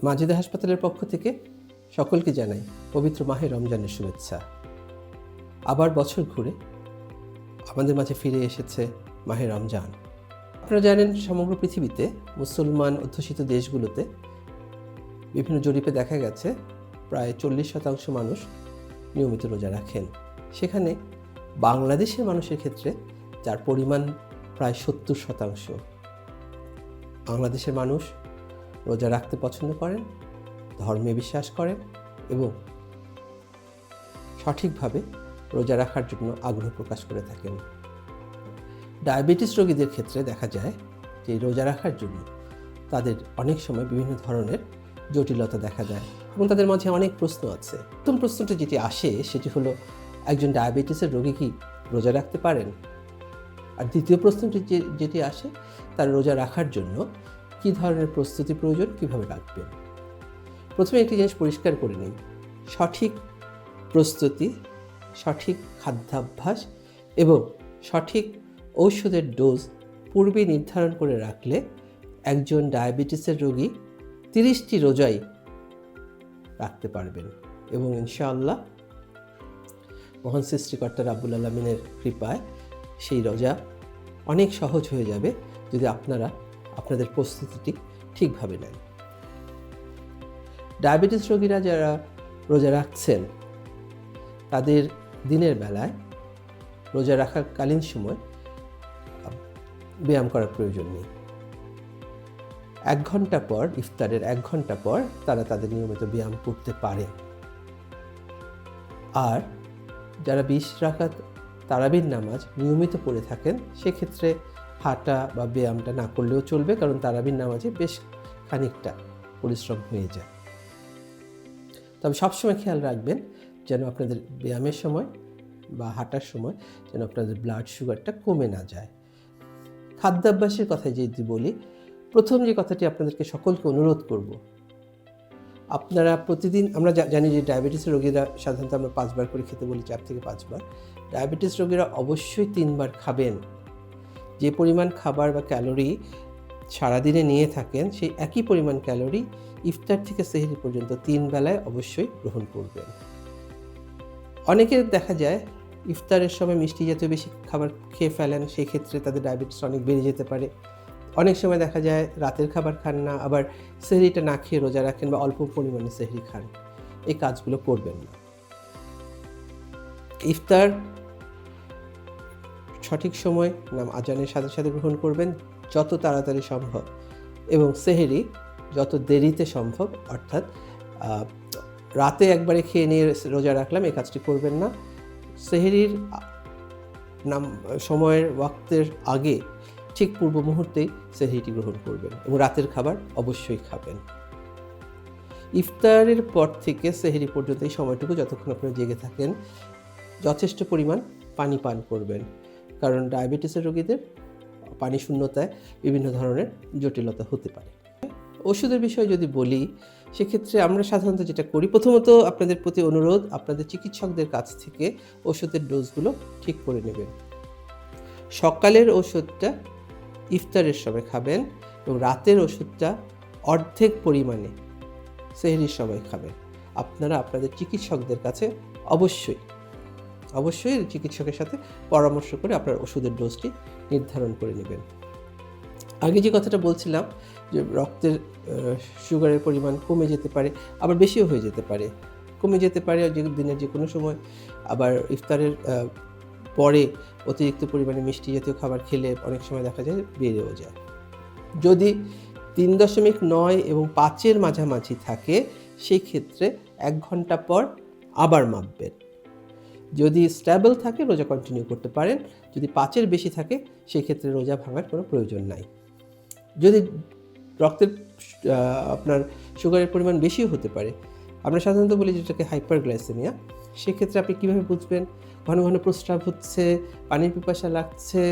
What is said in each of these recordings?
মাজেদা হাসপাতালের পক্ষ থেকে সকলকে জানাই পবিত্র মাহে রমজানের শুভেচ্ছা। আবার বছর ঘুরে আমাদের মাঝে ফিরে এসেছে মাহে রমজান। আপনারা জানেন, সমগ্র পৃথিবীতে মুসলমান অধ্যুষিত দেশগুলোতে বিভিন্ন জরিপে দেখা গেছে প্রায় 40% মানুষ নিয়মিত রোজা রাখেন। সেখানে বাংলাদেশের মানুষের ক্ষেত্রে যার পরিমাণ প্রায় 70%। বাংলাদেশের মানুষ রোজা রাখতে পছন্দ করেন, ধর্মে বিশ্বাস করেন এবং সঠিকভাবে রোজা রাখার জন্য আগ্রহ প্রকাশ করে থাকেন। ডায়াবেটিস রোগীদের ক্ষেত্রে দেখা যায় যে রোজা রাখার জন্য তাদের অনেক সময় বিভিন্ন ধরনের জটিলতা দেখা যায় এবং তাদের মাঝে অনেক প্রশ্ন আছে। প্রথম প্রশ্নটা যেটি আসে সেটি হলো, একজন ডায়াবেটিসের রোগী কি রোজা রাখতে পারেন? আর দ্বিতীয় প্রশ্নটি যেটি আসে, তার রোজা রাখার জন্য কী ধরনের প্রস্তুতি প্রয়োজন, কীভাবে রাখবেন। প্রথমে একটি জিনিস পরিষ্কার করে নিই, সঠিক প্রস্তুতি, সঠিক খাদ্যাভ্যাস এবং সঠিক ঔষধের ডোজ পূর্বে নির্ধারণ করে রাখলে একজন ডায়াবেটিসের রোগী 30টি রোজাই রাখতে পারবেন এবং ইনশাআল্লাহ মহান সৃষ্টিকর্তা রাব্বুল আলামিনের কৃপায় সেই রোজা অনেক সহজ হয়ে যাবে যদি আপনারা আপনাদের প্রস্তুতিটি ঠিকভাবে নেন। ডায়াবেটিস রোগীরা যারা রোজা রাখছেন তাদের দিনের বেলায় রোজা রাখাকালীন সময় ব্যায়াম করার প্রয়োজন নেই। 1 ঘন্টা পর, ইফতারের 1 ঘন্টা পর তারা তাদের নিয়মিত ব্যায়াম করতে পারে। আর যারা 20 রাকাত তারাবির নামাজ নিয়মিত পড়ে থাকেন সেক্ষেত্রে হাঁটা বা ব্যায়ামটা না করলেও চলবে, কারণ তারাবির নামাজে বেশ খানিকটা পরিশ্রম হয়ে যায়। তবে সবসময় খেয়াল রাখবেন যেন আপনাদের ব্যায়ামের সময় বা হাঁটার সময় যেন আপনাদের ব্লাড সুগারটা কমে না যায়। খাদ্যাভ্যাসের কথা যদি বলি, প্রথম যে কথাটি আপনাদেরকে সকলকে অনুরোধ করব, আপনারা প্রতিদিন, আমরা জানি যে ডায়াবেটিসের রোগীরা সাধারণত আমরা 5 বার করে খেতে বলি, 4 থেকে 5 বার। ডায়াবেটিস রোগীরা অবশ্যই 3 বার খাবেন। যে পরিমাণ খাবার বা ক্যালোরি সারাদিনে নিয়ে থাকেন সেই একই পরিমাণ ক্যালোরি ইফতার থেকে সেহরি পর্যন্ত 3 বেলায় অবশ্যই গ্রহণ করবেন। অনেকের দেখা যায় ইফতারের সময় মিষ্টি জাতীয় বেশি খাবার খেয়ে ফেলেন, সেই ক্ষেত্রে তাদের ডায়াবেটিস অনেক বেড়ে যেতে পারে। অনেক সময় দেখা যায় রাতের খাবার খান না, আবার সেহরিটা না খেয়ে রোজা রাখেন বা অল্প পরিমাণে সেহরি খান। এই কাজগুলো করবেন না। ইফতার সঠিক সময় আজানের সাথে সাথে গ্রহণ করবেন, যত তাড়াতাড়ি সম্ভব, এবং সেহরি যত দেরিতে সম্ভব, অর্থাৎ রাতে একবারে খেয়ে নিয়ে রোজা রাখলাম, এই কাজটি করবেন না। সেহরির সময়ের ওয়াক্তের আগে ঠিক পূর্ব মুহূর্তেই সেহরিটি গ্রহণ করবেন এবং রাতের খাবার অবশ্যই খাবেন। ইফতারের পর থেকে সেহরি পর্যন্ত এই সময়টুকু যতক্ষণ আপনারা জেগে থাকেন যথেষ্ট পরিমাণ পানি পান করবেন, কারণ ডায়াবেটিসের রোগীদের পানি শূন্যতায় বিভিন্ন ধরনের জটিলতা হতে পারে। ওষুধের বিষয়ে যদি বলি, সেক্ষেত্রে আমরা সাধারণত যেটা করি, প্রথমত আপনাদের প্রতি অনুরোধ, আপনাদের চিকিৎসকদের কাছ থেকে ওষুধের ডোজগুলো ঠিক করে নেবেন। সকালের ওষুধটা ইফতারের সময় খাবেন এবং রাতের ওষুধটা অর্ধেক পরিমাণে সেহরির সময় খাবেন। আপনারা আপনাদের চিকিৎসকদের কাছে অবশ্যই চিকিৎসকের সাথে পরামর্শ করে আপনার ওষুধের ডোজটি নির্ধারণ করে নেবেন। আগে যে কথাটা বলছিলাম যে রক্তের সুগারের পরিমাণ কমে যেতে পারে, আবার বেশিও হয়ে যেতে পারে, কমে যেতে পারে যে দিনের যে কোনো সময়, আবার ইফতারের পরে অতিরিক্ত পরিমাণে মিষ্টি জাতীয় খাবার খেলে অনেক সময় দেখা যায় বেড়েও যায়। যদি 3.9 এবং 5-এর মাঝামাঝি থাকে সেই ক্ষেত্রে 1 ঘন্টা পর আবার মাপবেন। যদি স্টেবল থাকে রোজা কন্টিনিউ করতে পারেন, যদি 5-এর বেশি থাকে সেই ক্ষেত্রে রোজা ভাঙার কোনো প্রয়োজন নাই। যদি রক্তের আপনার সুগারের পরিমাণ বেশিও হতে পারে, আমরা সাধারণত বলি যেটাকে হাইপারগ্লাইসেমিয়া, সেক্ষেত্রে আপনি কীভাবে বুঝবেন? ঘন ঘন প্রস্রাব হচ্ছে, পানির পিপাসা লাগছে,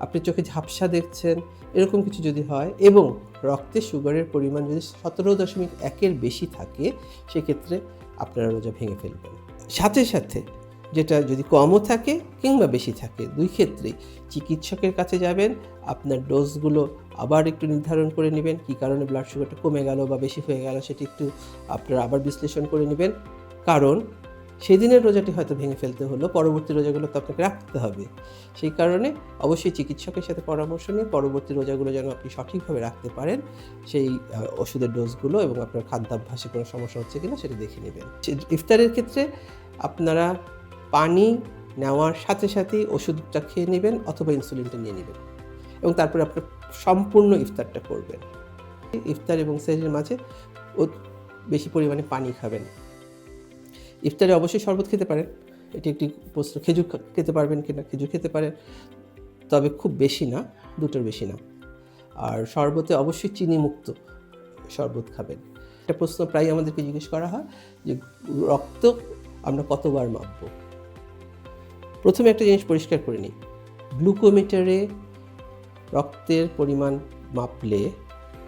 আপনি চোখে ঝাপসা দেখছেন, এরকম কিছু যদি হয় এবং রক্তে সুগারের পরিমাণ যদি 17.1-এর বেশি থাকে সেক্ষেত্রে আপনারা রোজা ভেঙে ফেলবেন। সাথে সাথে যেটা যদি কমও থাকে কিংবা বেশি থাকে, দুই ক্ষেত্রেই চিকিৎসকের কাছে যাবেন। আপনার ডোজগুলো আবার একটু নির্ধারণ করে নেবেন, কী কারণে ব্লাড সুগারটা কমে গেল বা বেশি হয়ে গেল সেটি একটু আপনারা আবার বিশ্লেষণ করে নেবেন। কারণ সেদিনের রোজাটি হয়তো ভেঙে ফেলতে হলো, পরবর্তী রোজাগুলো তো আপনাকে রাখতে হবে। সেই কারণে অবশ্যই চিকিৎসকের সাথে পরামর্শ নিয়ে পরবর্তী রোজাগুলো যেন আপনি সঠিকভাবে রাখতে পারেন, সেই ওষুধের ডোজগুলো এবং আপনার খাদ্যাভ্যাসে কোনো সমস্যা হচ্ছে কিনা সেটা দেখে নেবেন। ইফতারের ক্ষেত্রে আপনারা পানি নেওয়ার সাথে সাথেই ওষুধটা খেয়ে নেবেন অথবা ইনসুলিনটা নিয়ে নেবেন এবং তারপরে আপনার সম্পূর্ণ ইফতারটা করবেন। ইফতার এবং সেহরির মাঝে বেশি পরিমাণে পানি খাবেন। ইফতারে অবশ্যই শরবত খেতে পারেন, এটি একটি প্রশ্ন। খেজুর খেতে পারবেন কিনা? খেজুর খেতে পারেন, তবে খুব বেশি না, দুটোর বেশি না। আর শরবতে অবশ্যই চিনিমুক্ত শরবত খাবেন। একটা প্রশ্ন প্রায় আমাদেরকে জিজ্ঞেস করা হয় যে রক্ত আমরা কতবার মাপব। প্রথমে একটা জিনিস পরিষ্কার করে নিই, গ্লুকোমিটারে রক্তের পরিমাণ মাপলে,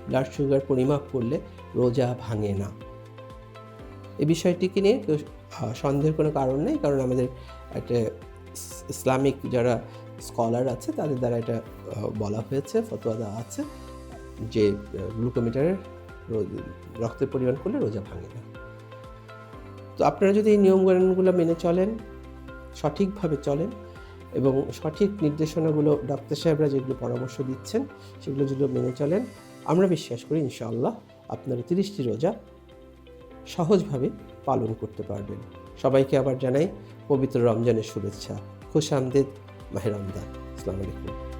ব্লাড সুগার পরিমাপ করলে রোজা ভাঙে না। এই বিষয়টিকে নিয়ে কেউ সন্দেহের কোনো কারণ নেই, কারণ আমাদের একটা ইসলামিক যারা স্কলার আছে তাদের দ্বারা এটা বলা হয়েছে, ফতোয়া দেওয়া আছে যে গ্লুকোমিটারের রক্তের পরিমাণ করলে রোজা ভাঙে না। তো আপনারা যদি এই নিয়মকানুনগুলো মেনে চলেন, সঠিকভাবে চলেন এবং সঠিক নির্দেশনাগুলো ডাক্তার সাহেবরা যেগুলো পরামর্শ দিচ্ছেন সেগুলো যদি মেনে চলেন, আমরা বিশ্বাস করি ইনশাআল্লাহ আপনারা 30টি রোজা সহজভাবে পালন করতে পারবেন। সবাইকে আবার জানাই পবিত্র রমজানের শুভেচ্ছা। খুশ আমদেদ মাহে রমজান। আসসালামু আলাইকুম।